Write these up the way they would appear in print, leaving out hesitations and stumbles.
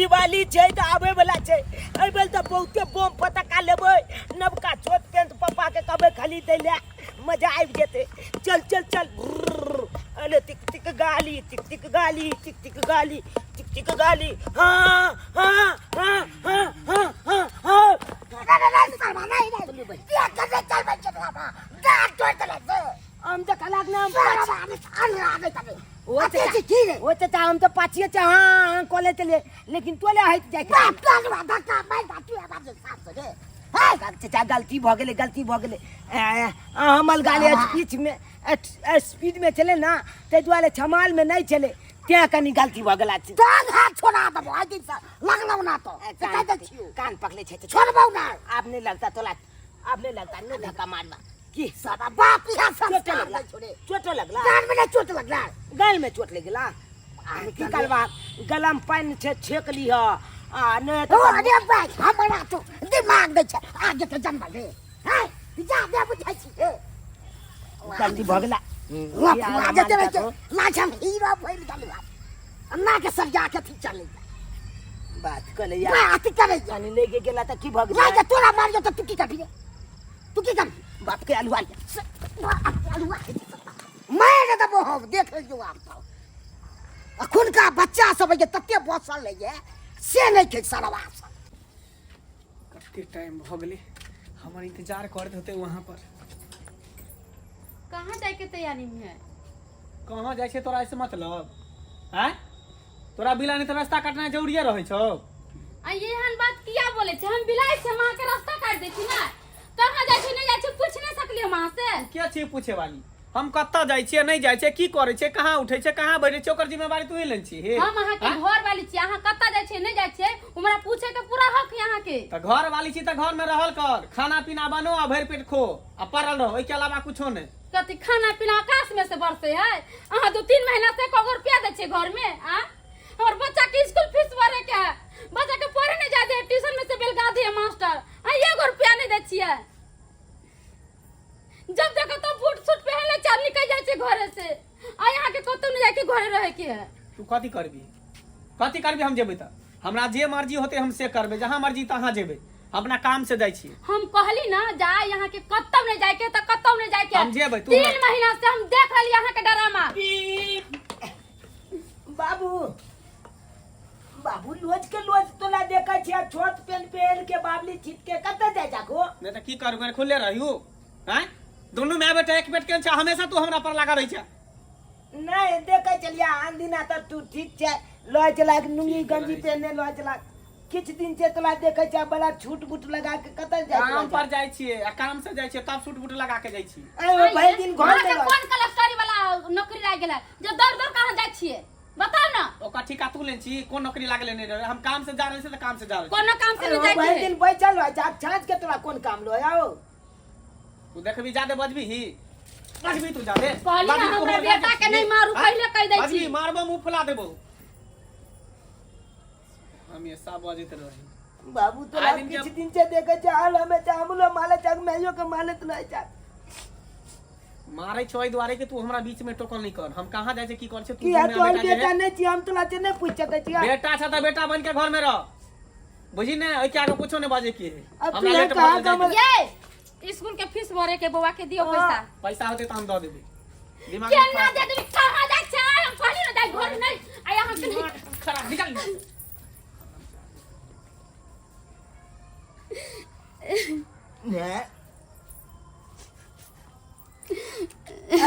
दिवाली छे तो आवे वाला छे एई बेल तो बहुते बम पटाखा लेबै नवका छोट पेंट पापा के कहबै खरीद दे ले मजा आबि जेते चल चल चल अरे टिक टिक गाली टिक टिक गाली टिक टिक गाली टिक टिक गाली हां हां हां हां हां हां हां हम तो कलाक नाम वो तो हम तो पाछिए चा हां कॉलेज चले लेकिन तोले हट जाए चाचा गलती भ गेले हमल गाड़ी स्पीड में स्पीड में चले ना ते दुआरे छमाल में नहीं चले त्या कनी गलती भ गेला छी हाथ छोड़ा दबो आ दिन लगलो ना तो कान पकड़े छे छोड़बो ना आप नहीं लगता तोला आप नहीं लगता न धक्का मारना की सारा बाप यहाँ चोट लगला चोट लगला गाल में चोट लगला गाल में चोट लगला की करवा गला में पानी छे छेक ली ह आ ने तो अरे भाई हमरा तो दिमाग दे छे आगे के जन्म ले हैं जा दे बुझाई छी गलती भ गेला आगे चले के लाछम हीरो भइल गलवा अन्ना के सजा के थी चले बात करे यार बात करे जानी लेके गेला त की भ गेला नहीं तोरा मार जो तो तू की करबी तू की कर बाप के अलवा मैं दबो हो देख लियो आप तो अखुन का बच्चा सब ये तत्ते बसल ले से नहीं के सरवा कते टाइम हो गेले हमर इंतजार करत होते वहां पर कहां जाए के तैयारी में है कहां जाय छे तोरा ऐसे मतलब हैं तोरा बिलाने तो रास्ता काटना जरूरी रहे छौ आ ये हन बात किया बोले छे हम बिलाई से वहां के रास्ता काट देती ना कहां जाय छे नहीं जाय छे पूछ नहीं सकली हम वहां से क्या छे पूछे वाली हम कत्ता जाय छे नहीं जाय छे की करे छे कहां उठे छे कहां बैठे छे ओकर जिम्मेवारी तू ही लेन छी हे हम वहां के घर वाली छी अहां कत्ता जाय छे नहीं जाय छे हमरा पूछे के पूरा हक यहां के त घर वाली छी त घर में रहल कर खाना पीना बनो आ भर पेट खो आ पड़ल रहो ए के अलावा कुछो नहीं कति खाना पीना आकाश में से बरसे है अहां 2-3 महीना से कगो रुपया दे छे घर में आ और बच्चा के स्कूल फीस भरे के है बच्चा के पढ़े नहीं जाते ट्यूशन में से बेलगा दिए मास्टर आ 1 रुपया नहीं दे छिए जब देखो तो बूट सूट पहन ले चल निकल जाय छे घरे से आ यहां के कतौ नहीं जाय के घरे रहे के है तू कथि करबी हम जेबै त हमरा जे मर्जी होते हम से करबे जहां मर्जी तहां जेबै अपना काम से जाय छी हम कहली ना जा यहां के कतौ नहीं जाय के त कतौ नहीं जाय के हम जेबै तू 3 महीना से हम देख रहली यहां के ड्रामा बाबू बाबू लोज के लोज तोला देखै छै छोट पेन पहन के बाबली छिट के कत जाय जाको नहीं त की करू मैं खुले रहियो हैं दोनों मैं बेटा एक बेट के हमेशा तू हमरा पर लगा रही छे नहीं देखै चलिया आन दिना त तू ठीक छै लय चला नुंगी गंजी पहने लय चला किछ दिन से तोला देखै छै बड़ा छूट बूट लगा के कत जाय काम पर जाय छिए आ काम से जाय छिए तब सूट बूट लगा के जाय छी अरे भाई दिन घर में कौन कलेक्टरी वाला नौकरी लाग गेला जो दौड़ कहां जाय छिए बताओ ना ओका ठिका तू लेन छी कोन नौकरी लागले नहीं रहे हम काम से जा रहे से त काम से जा रहे कोनो काम से नहीं जाय भाई के दिन बैठल रह जा छाज के तोला कोन काम लो आओ तू देखबी जादे बजबी ही बजबी तू जादे कहली ना हमरा बेटा के नहीं मारू पहले कह दै छी बजबी मारबो मुंह फुला देबो हम ये सब बजत रही बाबू तो आज इनके- किछ दिन से देखै छै हाल हमें चामुलो माले चक मैयो के मालत नहीं छै मारे छोई द्वारे के तू हमरा बीच में टोकल नहीं कर हम कहां जाय छे की कर छे तू कि है दुनिया तो बेटा नहीं छी हम तोला से नहीं पूछ सकै छी बेटा छ त बेटा बन के घर में रह बुझी ने ओइ के आगे कुछो नहीं बाजे के अब हमरा तू लेट कहां भर जाए। ये स्कूल के फीस भरे के बउवा के दियो पैसा पैसा होते त हम द देबे दिमाग के में ना दे दे कहां जाय छै हम कहली ना जाय घर नहीं आ यहां से नहीं खराब निकल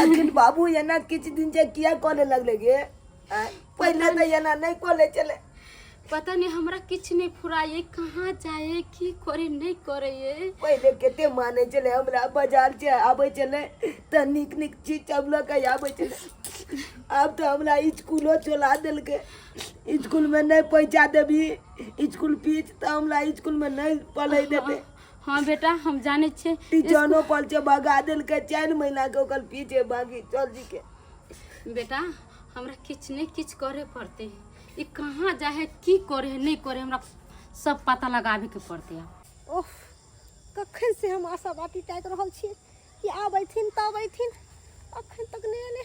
आखिर बाबू ये ना किछ दिन से किया कोने लगले गे पहले तो ये ना नहीं कोले चले पता नहीं हमरा किछ नहीं फुराए कहां जाए की करे नहीं करे ये पहले केते माने चले हमरा बाजार से आबे चले त निक निक चीज सब लोग के आबे चले अब तो हमरा स्कूलो चला देल के स्कूल में नहीं पहुंचा देबी स्कूल फीस तो हमरा स्कूल में नहीं पढ़े देते हां बेटा हम जाने छे टीचरो पल से भगा देल के 4 महीना के ओकर पीछे बाकी चल जी के बेटा हमरा किछ नहीं किछ करे पड़ते ई कहां जाए की करे नहीं करे हमरा सब पता लगावे के पड़ते है ओह कखन से हम आशा बाटी टाइट रहल छी कि आबैथिन तब अइथिन अखन तक नहीं आले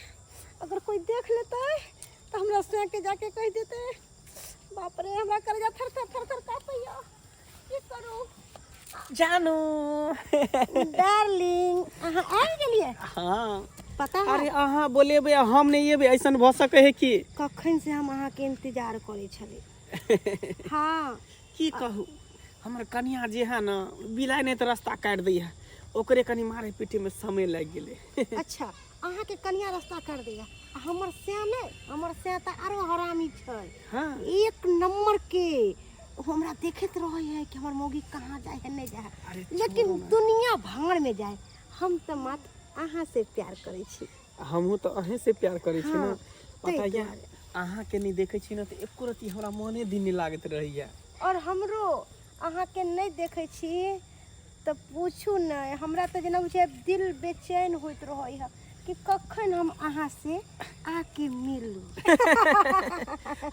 अगर कोई देख लेते तो हमरा से के जाके कह देते बाप रे हमरा कर्जा थर थर थर थर कापैया की करू जानू डार्लिंग अहाँ आबि गेलिए हाँ पता अरे है अहाँ बोलेबे हम नहीं एबे ऐसन भ सके है कि कखन से हम अहाँ के इंतजार करे छली हाँ की कहू हमर कनिया जे है ना बिलाय नहीं तो रास्ता काट दी है ओकरे कनी मारे पीटे में समय लग गेले अच्छा अहाँ के कनिया रास्ता कर देगा हमर से नहीं हमर से त आरो हरामी छै हाँ एक नंबर के हमरा देखत रहे है कि हमर मौगी कहाँ जाए है नहीं जाए अरे लेकिन दुनिया भाड़ में जाए हम तो मत अहाँ से प्यार करे छी हमहू तो अहे से प्यार करे छी ना हाँ, पता ताहि है दुआरे। अहाँ के नहीं देखे छी ना तो एको रती हमरा मने दिन नहीं लागत रही है और हमरो अहाँ के नहीं देखे छी तो पूछू नहीं हमरा तो जना बुझे दिल बेचैन होइत रहे है कि कखन हम अहाँ से आके मिलू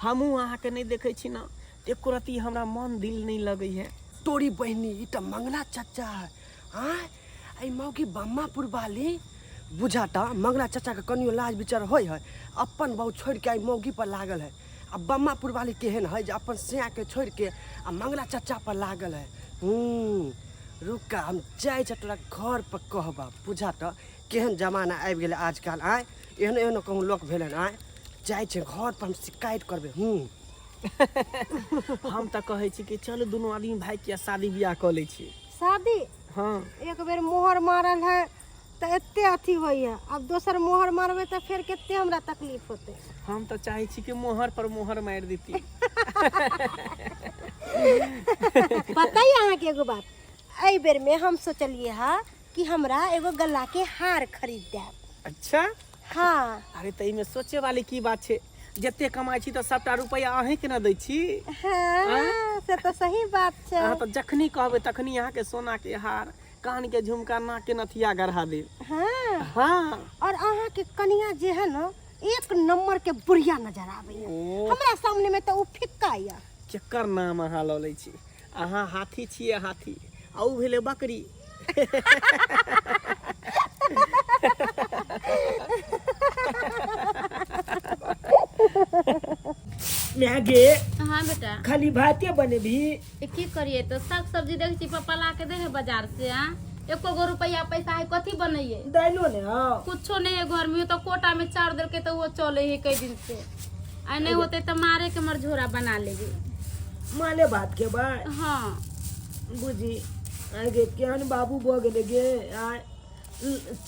हमहू अहाँ के नहीं देखे छी ना एको रती हमरा मन दिल नहीं लगे है तोरी बहनी ई त मंगला चाचा है हाँ आई मौगी बम्मापुर वाली बुझाता मंगला चाचा के कनियो लाज विचार होय है अपन बहु छोड़ के आई मौगी पर लागल है आ बम्मापुर वाली केहन है जे अपन सिया के छोड़ के आ मंगला चाचा पर लागल है रुका हम जाय छ तोरा घर पर कहबा बुझाता केहन जमाना आबि गेलै आजकल आय एहन एहन कहूँ लोक भेलन आय जाय छै घर पर हम शिकायत करबे हम तो कहे छी कि चल दोनों आदमी भाई के शादी ब्याह कर ले छी शादी हाँ एक बेर मोहर मारल है तो एते अथी होई है अब दोसर मोहर मारबे तो फिर केते हमरा तकलीफ होते हम तो चाहे छी कि मोहर पर मोहर मार देती पता ही अहाँ के एगो बात एहि बेर में हम सोचलिए हा कि हमरा एगो गला के हार खरीद देब अच्छा हाँ अरे तो इमे सोचे वाली की बात छे जते कमाई छी तो सबटा रुपया अहीं के न दै छी हाँ से तो सही बात छै अहाँ तो जखनी कहबे तखनी अहाँ के सोना के हार कान के झुमका नाक के नथिया गढ़ा देब हाँ हाँ और अहाँ के कनिया जे है ना एक नंबर के बुढ़िया नजर आवे ओ। हमरा सामने में तो उ फिक्का या केकर नाम अहाँ लऽ लै छी अहाँ हाथी छियै हाथी आ उ भेलै बकरी गे हाँ बेटा खाली भाते बने भी ए की करिए तो साग सब्जी देख छी पापा ला के दे है बाजार से हाँ एको गो रुपया पैसा है कथी बनइए दाइलो ने हाँ कुछो नहीं है घर में तो कोटा में चार देर के तो वो चले है कई दिन से आ नहीं होते तो मारे के मरझोरा बना लेगी माले बात के बाद हाँ बुझी आगे केहन बाबू भ गेले गे आय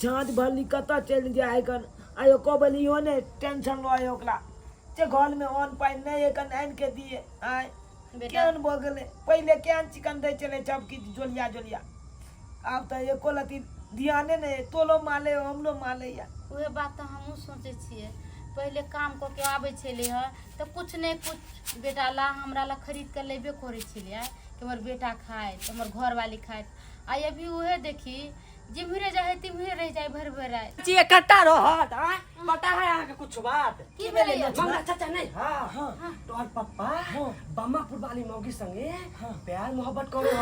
छाँझ भरली कतऽ चलि जाय कन आयो कबलियो ने टेंशन लय ओकरा जे घर में अन्न पानि नहीं एकन आनि के दिए आय बेटा केहन भ गेले पहिले केहन चिकन दै चले सब किछु जोलिया जोलिया आब तऽ एको लती ध्याने नहीं तोलो माले हमलो माले या उहे बात तो हमहू सोचे छिए पहले काम को के आवे छले ह तो कुछ नहीं कुछ बेटा ला हमरा ला खरीद के लेबे करे छले कि हमर बेटा खाए तो हमर घर वाली खाए आई अभी उहे देखी जिम्हरे जाए तिम्हरे रह जाए भर भर आए जी कट्टा रहत आय पता है अहाँ के कुछ बात की भेलै मंगला चाचा नहीं हाँ तोहर पप्पा बम्मापुर वाली मौगी संगे प्यार मोहब्बत करो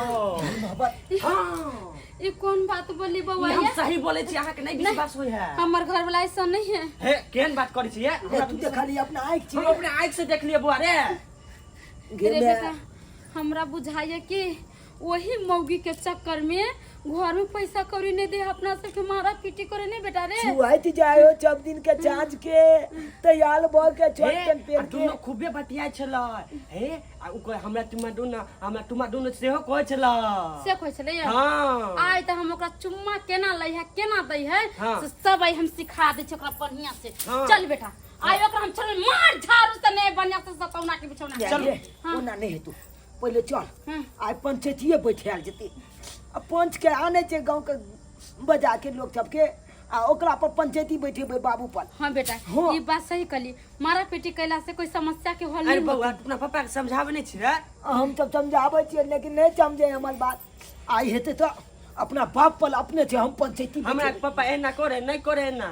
मोहब्बत हाँ ये कौन बात बोली बउआ हम सही बोले छी अहाँ के नहीं विश्वास होय है हमर घर वाला ऐसा नहीं है हे केहन बात करै छी हमरा तू तो खाली अपना आँख हम अपने आँख से देख लिए बुआ रे रे बेटा हमरा बुझाइए कि वही मौगी के चक्कर में घर में पैसा कौड़ी नहीं दे अपना से के मारा पीटी करे नहीं बेटा रे छुआइत जायो सब दिन के साँझ के तैयार भ के छोट पेन पेन के दुनो खूबे बतियाय छलै हे आ उ कहे हमरा तुमा दुनो सेहो कहै छलै से कोई चले हां आइ त हम ओकरा चुम्मा केना लै है केना दै है हाँ। से सब आई हम सिखा दे छै ओकरा बढ़िया से हाँ। चल बेटा आइ ओकरा हम चल मार झाड़ू से नहीं बढ़िया से सतौना के बिछौना चल हाँ। ओना नहीं है तू पहले चल हाँ। आइ पंचायतिये बैठायल जेते आ पंच के आने छै गांव के बजा के लोग सबके आ ओकरा पर पंचायती बैठेबै बाबू पर हाँ बेटा हाँ। ये बात सही कली मारा पीटी कैला से कोई समस्या के हल अरे नहीं बउआ होती। अपना पापा के समझाबै नहीं छी रे हम सब समझाबै छियै लेकिन नहीं समझे हमर बात आई हेते तो अपना बाप पर अपने से हम पंचायती हमरा बैठेबै। पापा एना करे नहीं करे ना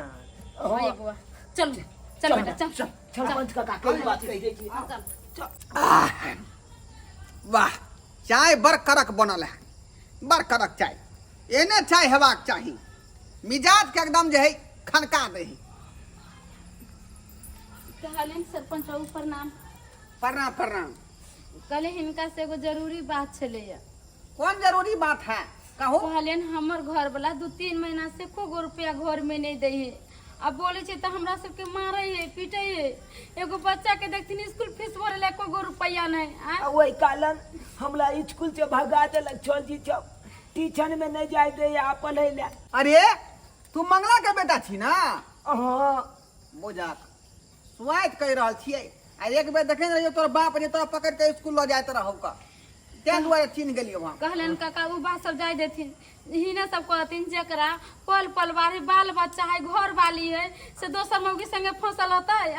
हाँ ये बुआ चल चल बेटा चल चल पंच काका कोई बात कहि दै छी हाँ, चल वाह चाय बड़ कड़क बनल है बड़ कड़क चाय एने चाय हेबाक चाही मिजाज के एकदम जे है खनका दे कहलेन सरपंच बाबू प्रणाम प्रणाम प्रणाम कल हिनका से एगो जरूरी बात छलैया। कौन जरूरी बात है कहो। कहलियन हमर घर वाला 2-3 महीना से एको रुपया घर में नहीं दे है। अब बोले छे तो हमरा सबके मारे है पीटे है। एगो बच्चा के देखथिन स्कूल फीस भरे ला एको रुपया नहीं। आ वही कारण हमरा स्कूल से भगा देलक छोड़ दी छौ ट्यूशन में नहीं जाए दे या पढ़े ला। अरे तू मंगला के बेटा छी ना। हाँ बुझाक स्वाइत कह रहा छियै। आ एक बेर देखे रहियो तोर बाप जे तोरा पकड़ के स्कूल ल जाइत रहौ का तें दुआरे चिन्ह गेलियो हम। कहलन काका उ बात सब जाय देथिन हिने सब कहथिन जेकरा पल पल बारी बाल बच्चा है घर वाली है से दोसर मौगी संगे फसल होतै।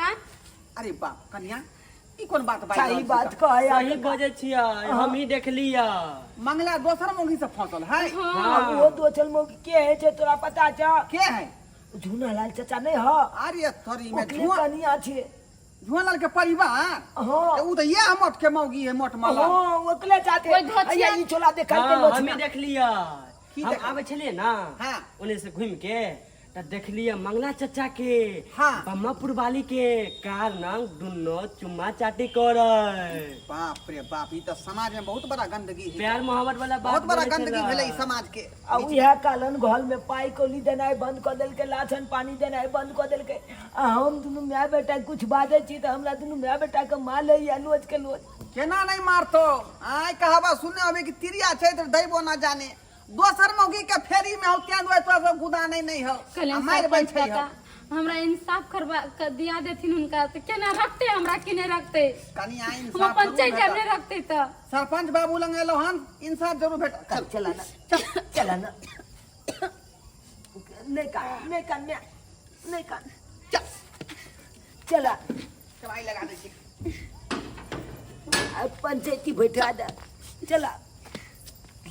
अरे बाप कन्या ई कोन बात बात सही बात कहे सही बजे छिया हम ही देख लिया। मंगला दोसर मौगी से फसल है। वो दो चल मौकी के है जे तोरा पता छ के है झूना लाल चाचा नहीं ह अरे थोड़ी में ओकरे कनिया छे। झुआलाल के परिवार हाँ उ तो ये मोट के मौगी है मोट माला। हाँ ओकले चाहते ओइ धोतिया- ये छोला देखा के हाँ, लोच हम में ही देख लिया। की हम देखा? आवे छलिए ना हाँ। ओने से घूम के त देख लिया मंगला चाचा के हाँ। बम्मापुर वाली के कार नाम दुनो चुम्मा चाटी करे। बाप रे बाप ई तो समाज में बहुत बड़ा गंदगी है। प्यार मोहब्बत वाला बात बहुत बड़ा बोले गंदगी छला। भेले ई समाज के। अब यह कालन घर में पाई कोली देनाइ बंद कर देलके लाछन पानी देनाइ बंद कर देलके। आ हम दुनू माय बेटा कुछ बाजै छी त हमरा दुनू माय बेटा के मार ले या लोच के लोच। केना नहीं मारतो आय कहबा सुने अबे कि तिरिया छै त दैबो ना जाने दोसर मौगी के फेरी में हो त्या दुआरे तोरा सब गुदा नहीं हो। कहलन मार सरपंच बैठे हो काका हमरा इंसाफ करवा कर दिया देथिन उनका तो केना रखते हमरा किने रखते। कनी आई हम इंसाफ पंचायत जरूर में भेटा। रखते तो सरपंच बाबू लंग एलो हन इंसाफ जरूर भेटा। चल चला ना चला ना नहीं कान नहीं कान चल चला दवाई लगा दे छी। अब पंचायती बैठा दे चला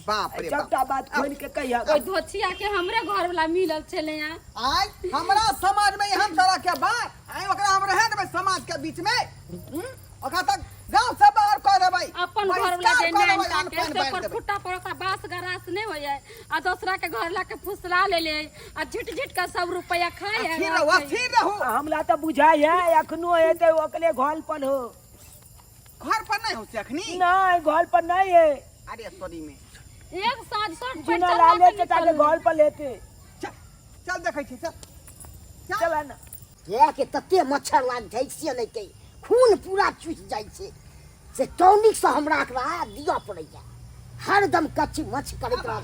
बाप रे बाप सबटा बात खोल के कहिया ओइ धोतिया के हमरे घर वाला मिलल छले। आय हमरा समाज में हम तरह के बात आय ओकरा हम रहे देबै समाज के बीच में ओकरा तक गांव से बाहर कर देबै अपन घर वाला जे नाम काटे से पर फुट्टा पर का बास गरास नहीं हो जाए आ दूसरा के घर ला के फुसला ले ले आ झिट झिट का 100 रुपया खाए है। फिर रहू हमरा तो बुझाई है अखनो हेते ओकले घर पर हो। घर पर नहीं हो से अखनी। नहीं घर पर नहीं है अरे सॉरी में एक साथ शर्ट पर चुना लाले चाचा के घर पर लेते। चल चल देखै छी चल चला ना किया के तते मच्छर लाग जाइ छै नै के खून पूरा चुस जाइ छै से टॉनिक से हमरा एकरा दिया पड़ै छै हरदम कच्ची मछ करैत रह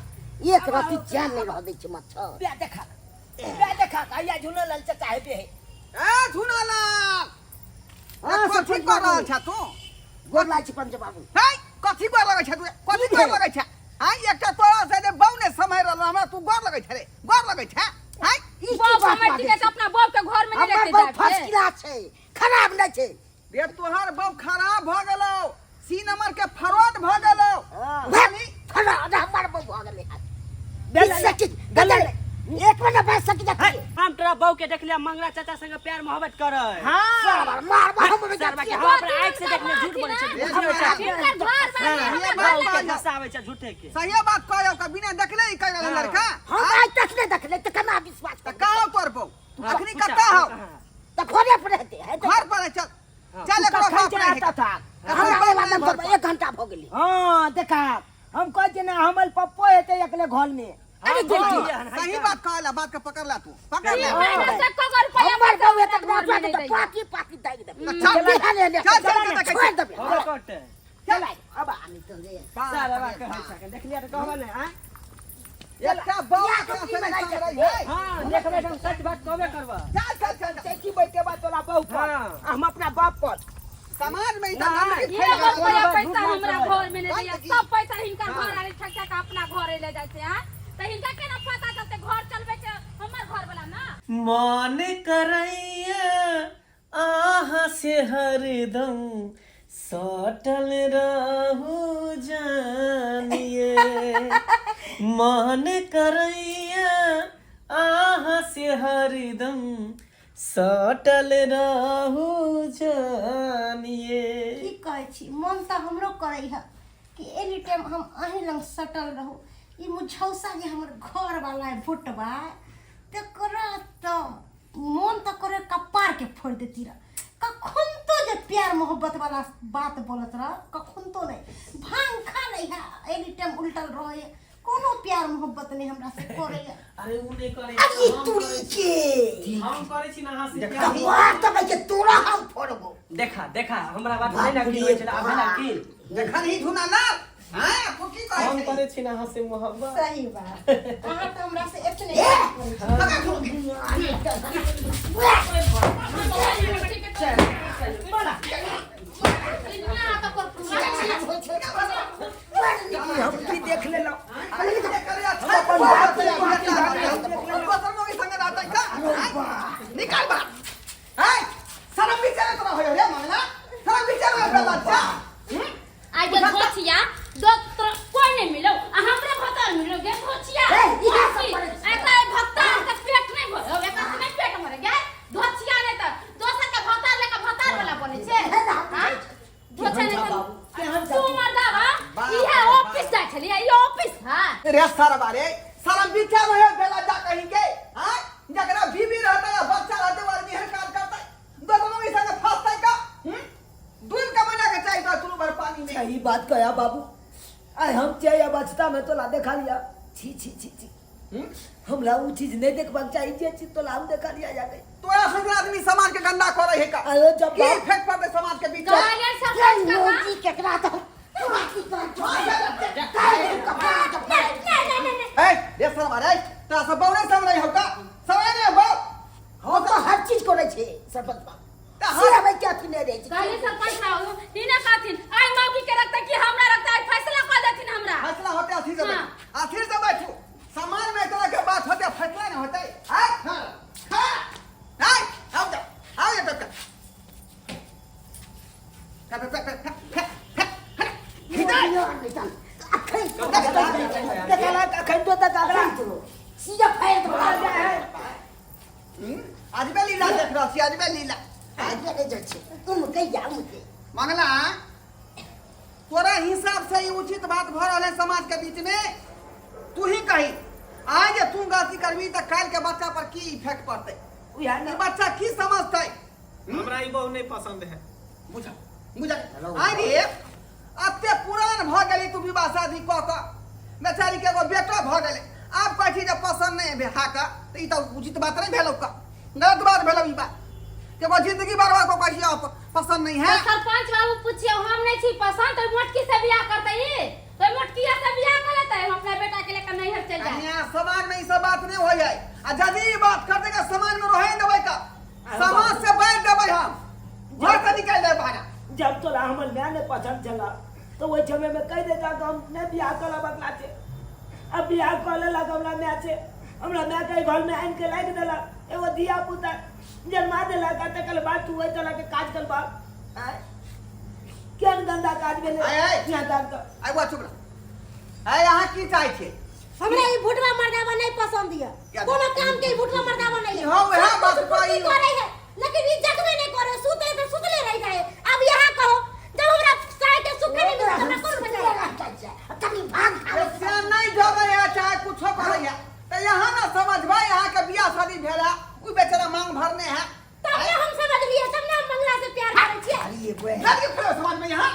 एक राति चैन नहीं रह दै छै मच्छर। बे देखा आया झुना लाल चाचा हेते है ए झुनाला हाँ, कथी सरपंच कर रहल बाबू। छ तू गोर लाग छै पंच बाबू। हे कथी गोर लगै छ तू कथी गोर लगै छ हां एकटा तोरा से जे बौ ने समय रहल हमरा तू गोर लगै छ रे गोर लगै छ हां ई की बाप बात समझ बाजै के छै? अपना बाप के घर में नहीं हमर लेके बहु जाए फर्स्ट क्लास छै खराब नहीं छै। रे तोहर बौ खराब भ गेलौ सी नंबर के फरौड भ गेलौ भाई खड़ा हमर बहु भ गेलै गले एक महीना बैठ सक जा हम तोरा बहू के देख लिया मंगला चाचा संगे प्यार मोहब्बत कर। मार मार हम सरबा के हम अपना आंख से देखले झूठ बोले छै। इनकर घर वाली ये हमर बात बहू के कह गुस्सा आवे छै झूठे के। सही बात कहौ का बिना देखले ही कह रहल लड़का हम आज तक नहीं देखले त केना विश्वास त कर कहौ तोर बौ अखनी कतऽ हौ त घरे पर रहते है घर पर है, चल चल एकरो बाप नहीं आता था हमरा वाला नंबर पर 1 घंटा भ गेलै। हाँ देखा हम कह जे ना हमर पप्पो हेते एकले घर में। अरे देखिए सही बात कहला बात के पकड़ ला तू पकड़ ले महीना से एको रुपया हमर बच्चा बहु के तक घर में नौकर नहीं त दै। पाकी पाकी दाइ दे चल, चल चल, चल, चल, छोड़ दे और कट चल अब आनी तो रे सरबा कहै छै देख लिया त कहबा नै। हां एकटा बौ या एकरा तो से की नहीं बनाई संग है? रही है हां देखबे हम सच बात कहबे करबा। चल चल चल चल देखी बैठे बा तोरा बहू पर हाँ। हम अपना बाप पर समाज में इधर नहीं, गंदगी ये फैल रुपया गई पैसा हमरा घर में नहीं दिया गंदगी। सब पैसा हिनका घर वाले ठक ठक अपना घरे ले जाए छै। हां त हिनका केना पता चलते घर चलबे के हमर घर वाला ना मन करैया आहा से हरदम सटल रहू जानिए। मन करैया आहा से हरदम सटल रहू जानिए। की कहै छी मन तऽ हमरो करै है कि एनी टाइम हम अहीं लग सटल रहू। ई मुझौसा जे हमर घर वाला है भुटबा तकरा तऽ मन तऽ करे कपार के फोड़ देती रह कखन तो ले प्यार मोहब्बत वाला बात बोलत रह कखन तो नहीं भांग खा नहीं है एनी टाइम उल्टल रहे कोनो प्यार मोहब्बत नहीं हमरा से करे अरे उ नहीं करे अरे तुरी के हम करे छी ना अहाँ से कबार तब के तोरा हम फोड़बो देखा देखा हमरा बात नहीं ना की होय छै अब ना की देखा नहीं धुना ना हां तू की कहै हम छै करे छी ना अहाँ से मोहब्बत सही बात अहाँ तो हमरा से इतने हम की देख ले लो निकाल बा शरम विचार तो हो रे मंगला शरम विचार में बच्चा आई के भोचिया दो कोई नहीं मिलो हमरा भतर मिलो गे भोचिया ऐसा भत्ता का पेट नहीं भरो एका से नहीं पेट भरे गे भोचिया नहीं तो दोसर के भत्ता लेके भत्ता वाला बने छे हां भोचिया नहीं तू मर्दावा ये ऑफिस जा छलिए ये ऑफिस हां रे सारा बारे शरम विचार में बेला जा कहीं के हां जकरा बीबी रहता है बच्चा रहते वाला निहर काम करता है दोनों में संग फंसता है का दूध का बना के चाहिए तो भर पानी में सही बात कहा बाबू आय हम चाहिए बचता में तो ला देखा लिया छी छी छी छी हमरा वो चीज नहीं देखबा चाहिए जे चीज तो हम देखा लिया जा गई तो ऐसा से आदमी समाज के गंदा कर रहे का अरे जब की इफेक्ट पड़ते समाज के बीच में गालियां सब सच का मोची केकरा तो ए रे सारा बारे ता सब बौने सब नहीं होता समय नहीं हो हो तो हर चीज करे छे सरपंच बा ता सिरा में क्या थी नहीं रे गाली सरपंच साहब हिना काथिन आई मौकी के रखता कि हमरा रखता है फैसला कर देथिन हमरा फैसला होते आखिर से हाँ। आखिर से बैठो समाज में तरह के बात होते फैसला नहीं होता है हां हां आओ ये तक देखला अखन तो तक आगरा सीधा फायर तो आज में लीला देख रहा छी आज में लीला आगे ले जाछे तुम कह जा मुझे मंगला तोरा हिसाब से ही उचित बात भ रहल है समाज के बीच में तू ही कही आज तू गलती करबी त काल के बच्चा पर की इफेक्ट पड़ते ये बच्चा की समझते हमरा ई बहु नहीं पसंद है बुझा बुझा आई रे अत्ते पुरान भ गेली तू विवाह शादी क क बेचारी के एगो बेटा भ गेले आप कहै छी जे पसंद नहीं है हाका त ई त उचित बात नहीं भेलौ का गलत बात भेलौ ई बात के वो जिंदगी बर्बाद को कहै छी आप पसंद नहीं है सरपंच बाबू पूछिए हम नहीं छी पसंद तो मोटकी से बियाह करते ही तो मोटकिया से बियाह कर लेते हम अपने बेटा के लेकर नहीं हट चल जाए कन्या समाज में ई सब बात नहीं हो जाए आ यदि ई बात कर देगा समाज में रहे देबै का समाज से बैठ देबै हम घर से निकल जाए बाहर जब तोला हमर मैं ने पसंद चला तो वो समय में कह देता कि हम ने बियाह कर बदला छे अब बियाह कर लेला हमरा मैं छे हमरा मैं के घर में आन के लाग देला एगो दिया पुता जन्मा देला का तकल बात तू होय चला के काज कर बाप आय केन गंदा काज भेले आय। यहाँ तक आई वो चुप रह आई यहां की चाहे छे हमरा ई भुटवा मर्दावा नहीं पसंद है क्या कोनो काम के ई भुटवा मर्दावा नहीं हाँ, वह बात कोई कोई- करे है लेकिन इज्जत में नहीं करे सुते तो सुतले रह जाए अब यहाँ कहो जब हमरा चाहे के सुखे नहीं मिले हमरा कौन बचाएगा कभी भाग अरे से नहीं जबै है चाहे कुछो करे है त यहां ना समझबै यहां के बियाह शादी भेला कोई बेचारा मांग भरने है तब ने हम समझ लिए तब ने हम मंगला से प्यार करे छिए अरे वे गलती फैले समाज में यहां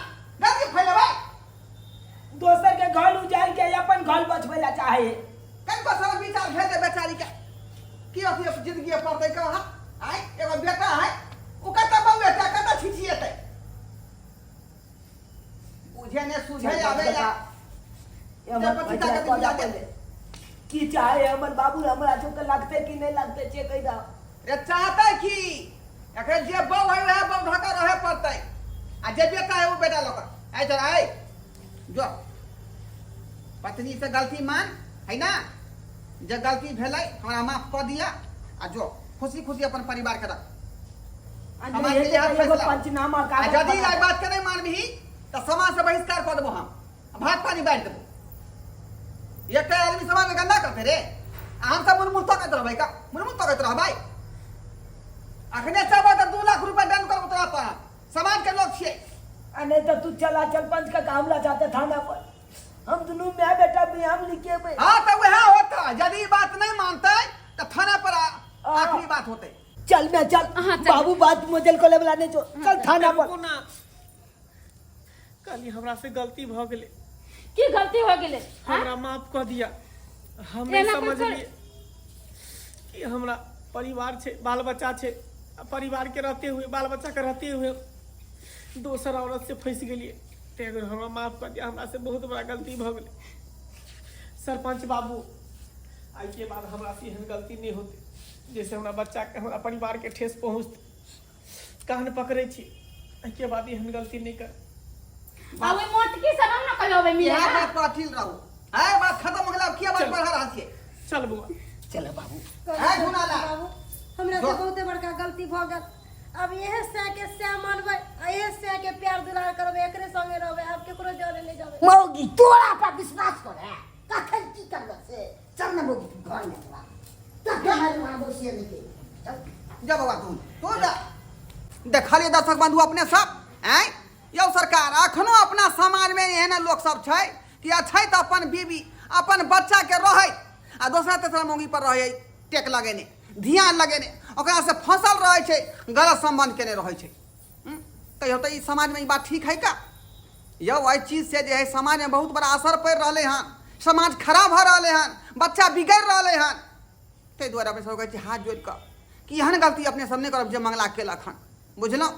गलती फैलेबै दोसर के घर उजाड़ के अपन घर बचवेला चाहे कई को सारा विचार भेज दे बेचारी के की अथी जिंदगी पड़ते का आई एगो बेटा है उ कत बउए त कत छिछिएते बुझे ने सुझे आवेला हमर जब पिता बच्चा के को दिया जाते की चाहे हमर बाबू हमरा जो के लगते कि नहीं लगते छे कह दा रे चाहते की अगर जे बउ है वह बउ ढका रहे पड़ते आ जे बेटा है वो बेटा लोग आई चल आई जो पत्नी से गलती मान है ना जे गलती भेलै हमरा माफ क दिया आ जो खुशी खुशी अपन परिवार के रख समाज के लिए एगो फैसला पंचनामा आ कागज यदि बना- आई बात के नहीं मानबही तो समाज से बहिष्कार कर देबो हम भात पानी बांट देबो एक आदमी समाज में गंदा करते रे हम सब मुनमुन तकत रहबै का मुनमुन तकत रहबै अखने चाहबो तो 2 लाख रुपया दंड कर उतरा पर समाज के लोग छियै आ नहीं तो तू चला चल पंच का कामला जाते थाना पर हम दोनों मैं बेटा बियाम लिखे में हां तो वह होता यदि बात नहीं मानते तो थाना पर आखिरी बात होते चल ना चल हाँ, चल। बाबू बात मजल को लेवला नहीं जो चल थाना पर रुको ना कल हमरा से गलती भ गेले की गलती हो गेले हाँ? हमरा माफ कर दिया हमें एना समझ कर- लिए कि हमरा परिवार छे बाल बच्चा छे परिवार के रहते हुए बाल बच्चा के रहते हुए दोसर औरत से फंस गेलिए ते अगर हमरा माफ कर दिया हमरा से बहुत बड़ा गलती भ गेले सरपंच बाबू आई के बाद हमरा से एहन गलती नहीं होते जैसे हमरा बच्चा के हमरा परिवार के ठेस पहुँचते कान पकड़े छी आई के बाद एहन गलती नहीं कर अब मोटकी से हम ना कहबे मिले यह बात पर अठिल रहो है बात खत्म हो गेल अब किया बात चल। बढ़ा रहा छे चल बुआ चलो बाबू है गुनाला बाबू हमरा से बहुते बड़का गलती भ गेल अब यह से के से मानबै एहे से के प्यार दुलार करबै एकरे संगे रहबै अब केकरो जरे नहीं जाबै मौगी तोरा पर विश्वास करे कखन की करबे से चल ना मौगी तू घर में चला तब हमारे वहां बसिए नहीं के जा बाबा तू जा देखलिए दर्शक बंधु अपने सब हैं यौ सरकार अखनो अपना समाज में एहन लोग सब छै कि छै त अपन बीवी अपन बच्चा के रहै आ दोसरा तेसरा मौगी पर रहै टेक लगेने ध्यान लगेने ओकरा से फंसल रहै छै गलत संबंध केने रहै छै कहियो तो ई समाज में ई बात ठीक है का यौ एहि चीज से जे है समाज में बहुत बड़ा असर पड़ रहले हन समाज खराब भ रहले हन बच्चा बिगड़ रहले हन ताहि दुआरे अपने सब कहै छी हाथ जोड़ कऽ कि एहन गलती अपने सब नहीं करब जे मंगला केलक हन बुझलहुँ